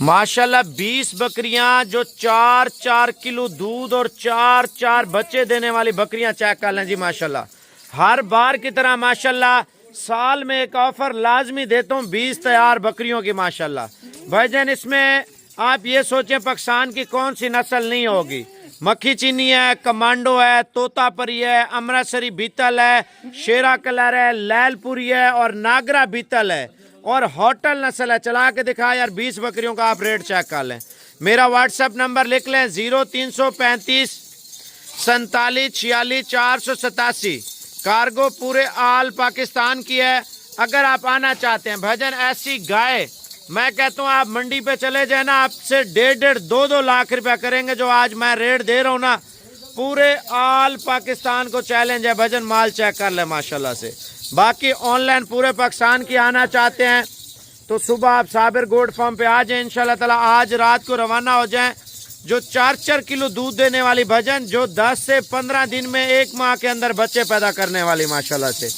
माशाल्लाह 20 बकरियां जो 4-4 किलो दूध और 4-4 बच्चे देने वाली बकरियां चेक कर लें जी। माशाल्लाह हर बार की तरह माशाल्लाह साल में एक ऑफर लाजमी देता हूँ 20 तैयार बकरियों की। माशाल्लाह भाईजान इसमें आप ये सोचें पाकिस्तान की कौन सी नस्ल नहीं होगी। मक्खी चीनी है, कमांडो है, तोतापरी है, अमृतसरी बीतल है, शेरा कलर है, लैलपुरी है और नागरा बीतल है और होटल नस्ल है। चला के दिखा यार 20 बकरियों का आप रेट चेक कर लें। मेरा व्हाट्सएप नंबर लिख लें 0335 47 46 487। कार्गो पूरे आल पाकिस्तान की है। अगर आप आना चाहते हैं भजन ऐसी गाय मैं कहता हूँ आप मंडी पे चले जाए ना, आपसे 1.5 2 लाख रुपया करेंगे जो आज मैं रेट दे रहा हूँ ना। पूरे आल पाकिस्तान को चैलेंज है भजन, माल चेक कर ले माशाल्लाह से। बाकी ऑनलाइन पूरे पाकिस्तान की आना चाहते हैं तो सुबह आप साबिर गोड फार्म पे आ जाए इंशाल्लाह ताला। आज रात को रवाना हो जाएं। जो 4-4 किलो दूध देने वाली भजन, जो 10 से 15 दिन में 1 माह के अंदर बच्चे पैदा करने वाली माशाल्लाह से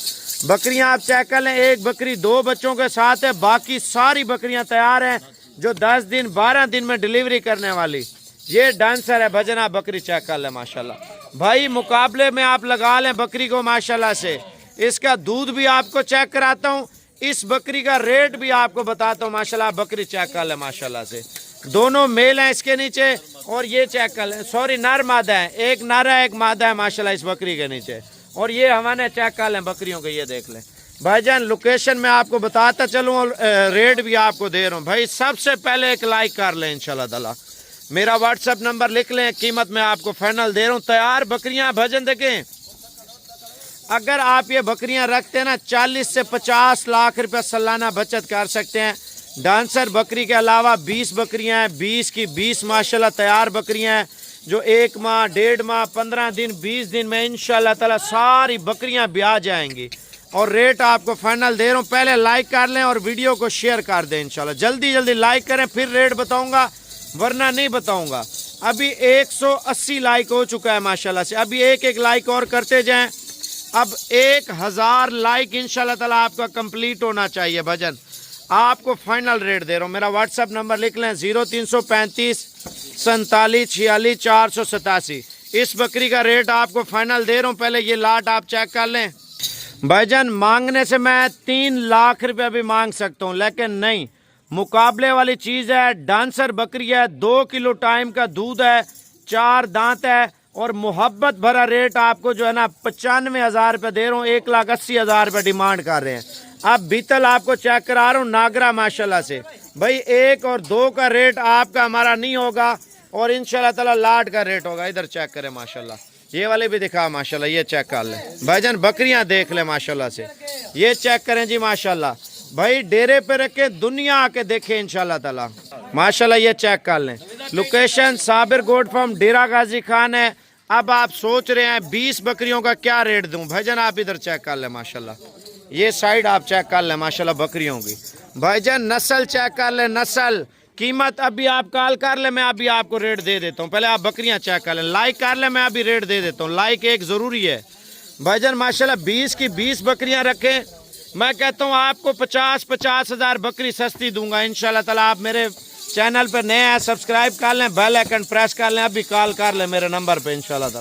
बकरियां आप चेक कर लें। एक बकरी 2 बच्चों के साथ है, बाकी सारी बकरियां तैयार हैं जो 10 दिन 12 दिन में डिलीवरी करने वाली। ये डांसर है भजन, आप बकरी चेक कर लें माशाल्लाह। भाई मुकाबले में आप लगा लें बकरी को माशाल्लाह से। इसका दूध भी आपको चेक कराता हूँ, इस बकरी का रेट भी आपको बताता हूँ माशाल्लाह। बकरी चेक कर लें माशाल्लाह से। दोनों मेल हैं इसके नीचे और ये चेक कर लें, सॉरी नर मादा है, एक नर है एक मादा है माशाल्लाह इस बकरी के नीचे। और ये हमारे चेक कर लें बकरियों के, ये देख लें भाईजान। लोकेशन में आपको बताता चलूँ और रेट भी आपको दे रहा हूँ। भाई सबसे पहले एक लाइक कर लें इंशाल्लाह ताला। मेरा व्हाट्सएप नंबर लिख लें, कीमत मैं आपको फाइनल दे रहा हूँ। तैयार बकरियां भजन देखें, अगर आप ये बकरियां रखते हैं ना 40 से 50 लाख रुपया सालाना बचत कर सकते हैं। डांसर बकरी के अलावा 20 बकरियां हैं, 20 की 20 माशाल्लाह तैयार बकरियां हैं जो 1 माह 1.5 माह 15 दिन 20 दिन में इंशाल्लाह ताला सारी बकरियां ब्याह जाएंगी। और रेट आपको फाइनल दे रहा हूँ। पहले लाइक कर लें और वीडियो को शेयर कर दें इंशाल्लाह। जल्दी जल्दी लाइक करें फिर रेट बताऊंगा, वरना नहीं बताऊंगा। अभी 180 लाइक हो चुका है माशाल्लाह से। अभी एक लाइक और करते जाएं। अब 1000 लाइक इंशाल्लाह ताला आपका कंप्लीट होना चाहिए भजन। आपको फाइनल रेट दे रहा हूँ। मेरा व्हाट्सएप नंबर लिख लें 0335 47 46 487। इस बकरी का रेट आपको फाइनल दे रहा हूँ। पहले ये लाट आप चेक कर लें भाईजान। मांगने से मैं 3 लाख रुपया भी मांग सकता हूँ, लेकिन नहीं, मुकाबले वाली चीज़ है। डांसर बकरी है, 2 किलो टाइम का दूध है, 4 दांत है और मोहब्बत भरा रेट आपको जो है ना 95,000 रुपये दे रहा हूँ। 1,80,000 रुपये डिमांड कर रहे हैं। अब बीतल आपको चेक करा रहा हूँ नागरा माशाल्लाह से। भाई 1 और 2 का रेट आपका हमारा नहीं होगा और इंशाल्लाह ताला लाट का रेट होगा। इधर चेक करें माशाल्लाह, ये वाले भी दिखा माशाल्लाह, ये चेक कर लें भाईजान। बकरियां देख लें माशाल्लाह से, ये चेक करें जी माशाल्लाह। भाई डेरे पे रखे दुनिया आके देखे इंशाल्लाह ताला माशाल्लाह। ये चेक कर लें, लोकेशन साबिर गोड फार्म डेरा गाजी खान है। अब आप सोच रहे हैं 20 बकरियों का क्या रेट दूं भाईजान, आप इधर चेक कर लें माशाल्लाह। ये साइड आप चेक कर लें माशाल्लाह बकरियों की भाईजान। नस्ल चेक कर लें, नस्ल कीमत अभी आप कॉल कर ले, मैं अभी आपको रेट दे देता हूँ। पहले आप बकरियां चेक कर लें, लाइक कर ले, मैं अभी रेट दे देता हूँ। लाइक एक ज़रूरी है भाईजान माशाल्लाह। 20 की 20 बकरियां रखें, मैं कहता हूँ आपको 50 हज़ार बकरी सस्ती दूंगा इंशाल्लाह ताला। आप मेरे चैनल पर नए हैं, सब्सक्राइब कर लें, बेल आइकन प्रेस कर लें, अभी कॉल कर लें मेरे नंबर पे इंशाल्लाह ताला।